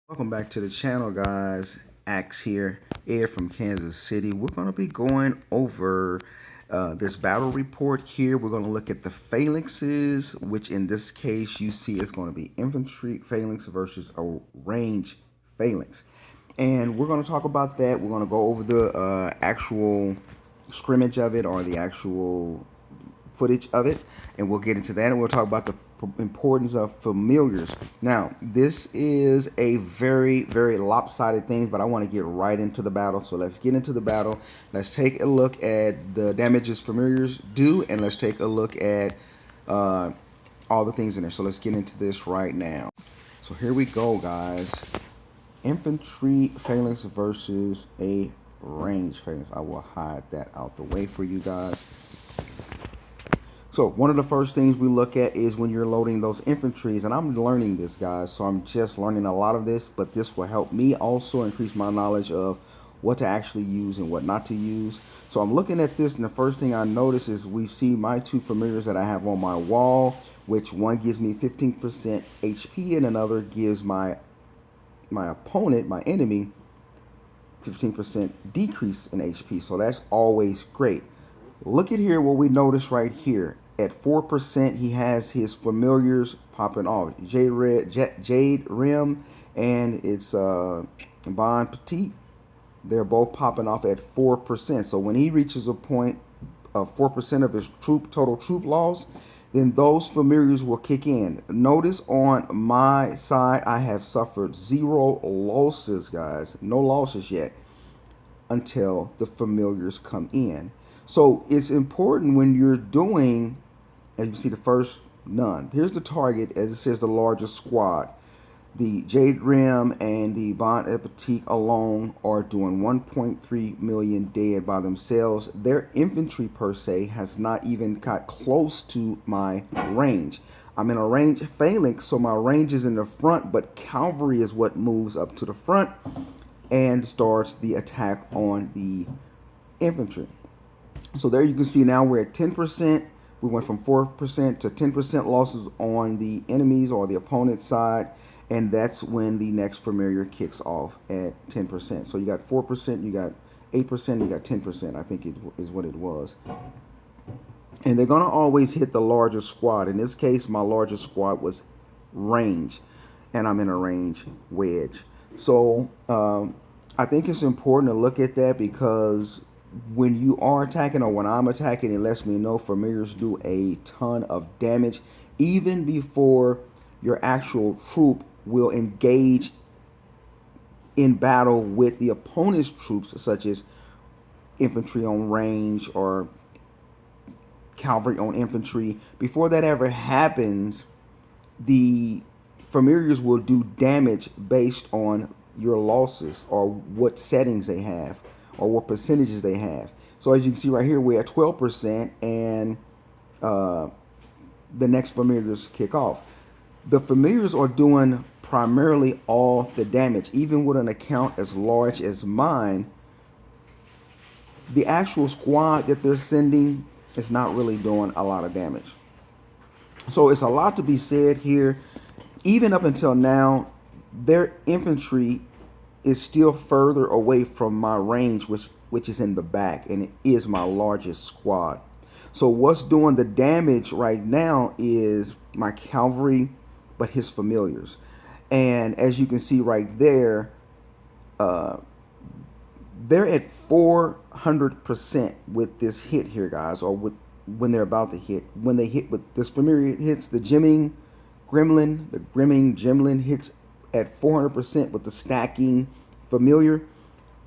Welcome back to the channel, guys. Axe here, Ed from Kansas City. We're going to be going over this battle report here. We're going to look at the phalanxes, which in this case you see is going to be infantry phalanx versus a range phalanx. And we're going to talk about that. We're going to go over the actual scrimmage of it, or the actual footage of it, and we'll get into that, and we'll talk about the importance of familiars. Now, this is a very lopsided thing, but I want to get right into the battle. So let's get into the battle. Let's take a look at the damages familiars do, and let's take a look at all the things in there. So let's get into this right now. So here we go, guys. Infantry phalanx versus a range phalanx. I will hide that out the way for you guys. So one of the first things we look at is when you're loading those infantries, and I'm learning this, guys, so I'm just learning a lot of this, but this will help me also increase my knowledge of what to actually use and what not to use. So I'm looking at this, and the first thing I notice is we see my two familiars that I have on my wall, which one gives me 15% HP and another gives my opponent, my enemy, 15% decrease in HP. So that's always great. Look at here what we notice right here. At 4%, he has his familiars popping off. Jade Rim and it's Bon Petit. They're both popping off at 4%. So when he reaches a point of 4% of his total troop loss, then those familiars will kick in. Notice on my side, I have suffered 0 losses, guys. No losses yet until the familiars come in. So it's important when you're doing, as you see, the first none. Here's the target, as it says, the largest squad. The Jade Rim and the Bon Appetit alone are doing 1.3 million dead by themselves. Their infantry, per se, has not even got close to my range. I'm in a range phalanx, so my range is in the front, but cavalry is what moves up to the front and starts the attack on the infantry. So there you can see now we're at 10%. We went from 4% to 10% losses on the enemies or the opponent's side. And that's when the next familiar kicks off at 10%. So you got 4%, you got 8%, you got 10%, I think it is what it was. And they're going to always hit the larger squad. In this case, my largest squad was range. And I'm in a range wedge. So I think it's important to look at that, because when you are attacking, or when I'm attacking, it lets me know familiars do a ton of damage even before your actual troop will engage in battle with the opponent's troops, such as infantry on range or cavalry on infantry. Before that ever happens, the familiars will do damage based on your losses, or what settings they have, or what percentages they have. So as you can see right here, we're at 12%, and the next familiars kick off. The familiars are doing primarily all the damage. Even with an account as large as mine, the actual squad that they're sending is not really doing a lot of damage. So it's a lot to be said here. Even up until now, their infantry is still further away from my range, which is in the back, and it is my largest squad. So what's doing the damage right now is my cavalry, but his familiars. And as you can see right there, they're at 400% with this hit here, guys, or with when they're about to hit. When they hit with this familiar hits, the grimming gremlin hits at 400% with the stacking familiar,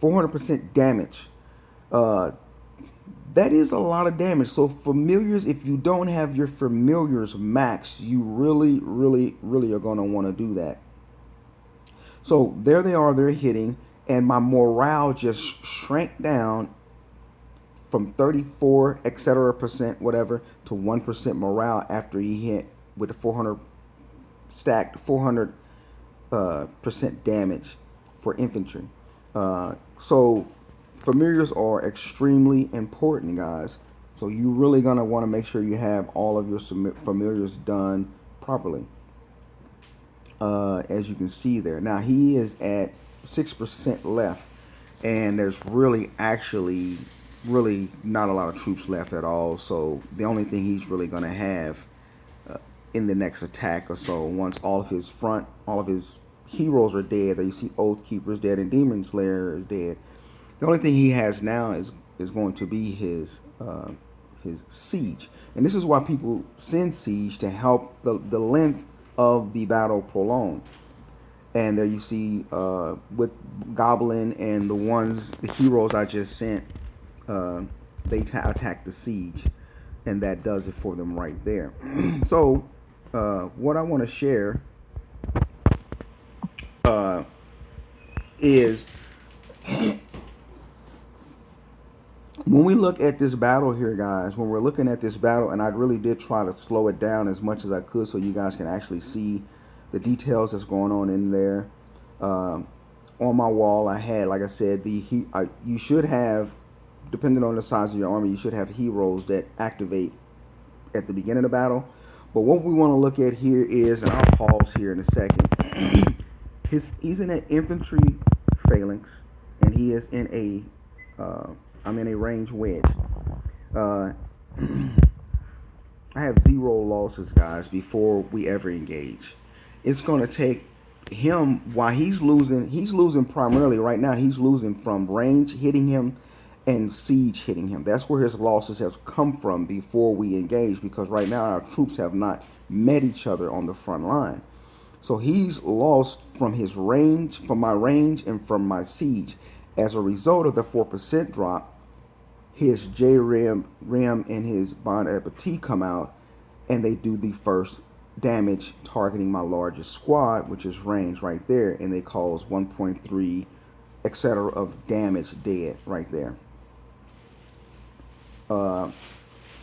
400% damage. That is a lot of damage. So familiars, if you don't have your familiars maxed, you really are going to want to do that. So there they are, they're hitting, and my morale just shrank down from 34 etc percent whatever to 1% morale after he hit with the 400 stacked 400 percent damage for infantry. So familiars are extremely important, guys. So you're really going to want to make sure you have all of your familiars done properly. as you can see there. Now he is at 6% left, and there's really actually really not a lot of troops left at all. So the only thing he's really going to have in the next attack or so, once all of his heroes are dead, there you see Oath Keeper is dead and Demon Slayer is dead. The only thing he has now is going to be his siege, and this is why people send siege to help the length of the battle prolong. And there you see with Goblin and the heroes I just sent, they attack the siege, and that does it for them right there. So what I want to share is when we look at this battle here, guys, when we're looking at this battle, and I really did try to slow it down as much as I could so you guys can actually see the details that's going on in there. On my wall, I had, like I said, you should have, depending on the size of your army, you should have heroes that activate at the beginning of the battle. But what we want to look at here is, and I'll pause here in a second, he's in an infantry phalanx, and he is in I'm in a range wedge. I have 0 losses, guys, before we ever engage. It's going to take him, while he's losing primarily right now, he's losing from range hitting him and siege hitting him. That's where his losses have come from before we engage, because right now our troops have not met each other on the front line. So he's lost from his range, from my range, and from my siege. As a result of the 4% drop, his J-Rim and his Bon Appetit come out, and they do the first damage targeting my largest squad, which is range right there, and they cause 1.3 etc. of damage dead right there.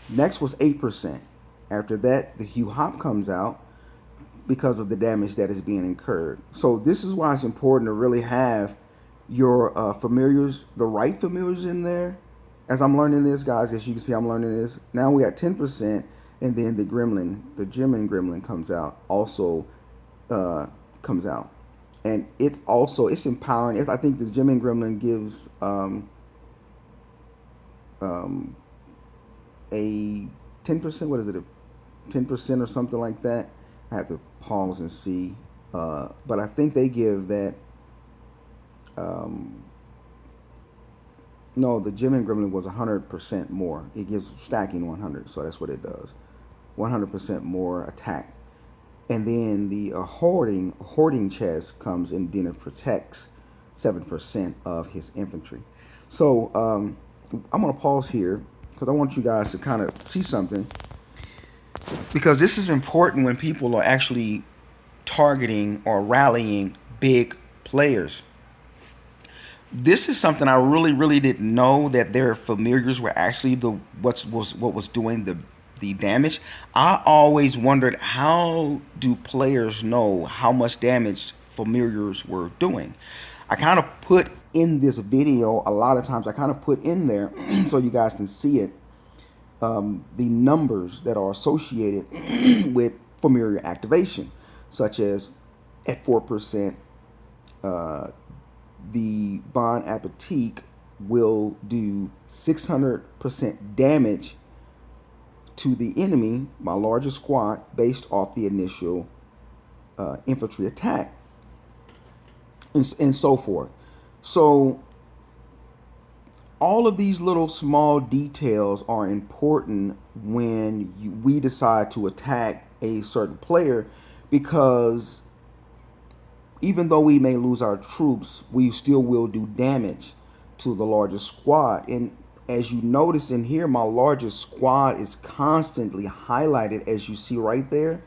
Next was 8%. After that, the Hugh Hop comes out because of the damage that is being incurred. So this is why it's important to really have your familiars, the right familiars in there. As I'm learning this, guys, as you can see, I'm learning this. Now we got 10%, and then the Gemin Gremlin comes out, and it's empowering. I think the Gemin Gremlin gives a 10%. What is it? A 10% or something like that. I have to pause and see, but I think they give that. No, the Gemin Gremlin was 100% more. It gives stacking 100, so that's what it does. 100% more attack. And then the hoarding chest comes and then it protects 7% of his infantry. So I'm going to pause here because I want you guys to kind of see something, because this is important when people are actually targeting or rallying big players. This is something I really didn't know, that their familiars were actually what was doing the damage. I always wondered, how do players know how much damage familiars were doing? I kind of put in this video, a lot of times I kind of put in there so you guys can see it, the numbers that are associated with familiar activation, such as at 4%, the Bon Appetit will do 600% damage to the enemy, my largest squad, based off the initial infantry attack, and so forth. So all of these little small details are important when we decide to attack a certain player, because even though we may lose our troops, we still will do damage to the largest squad. And as you notice in here, my largest squad is constantly highlighted, as you see right there.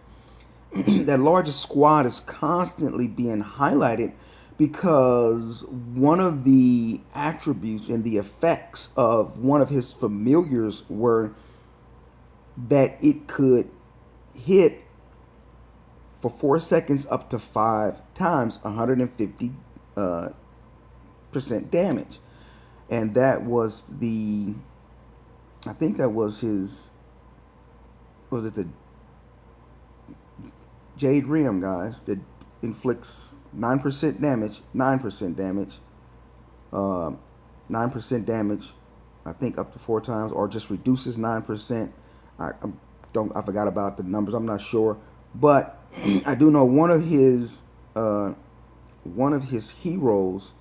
That largest squad is constantly being highlighted because one of the attributes and the effects of one of his familiars were that it could hit for 4 seconds up to 5 times 150% damage. And that was I think that was was it the Jade Rim, guys? inflicts 9% damage, 9% damage, uh, 9% damage, I think up to 4 times, or just reduces 9%. I forgot about the numbers. I'm not sure, but I do know uh, one of his heroes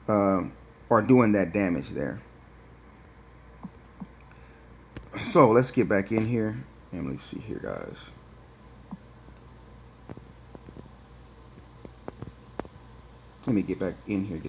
are doing that damage there. So let's get back in here and let's see here, guys. Let me get back in here.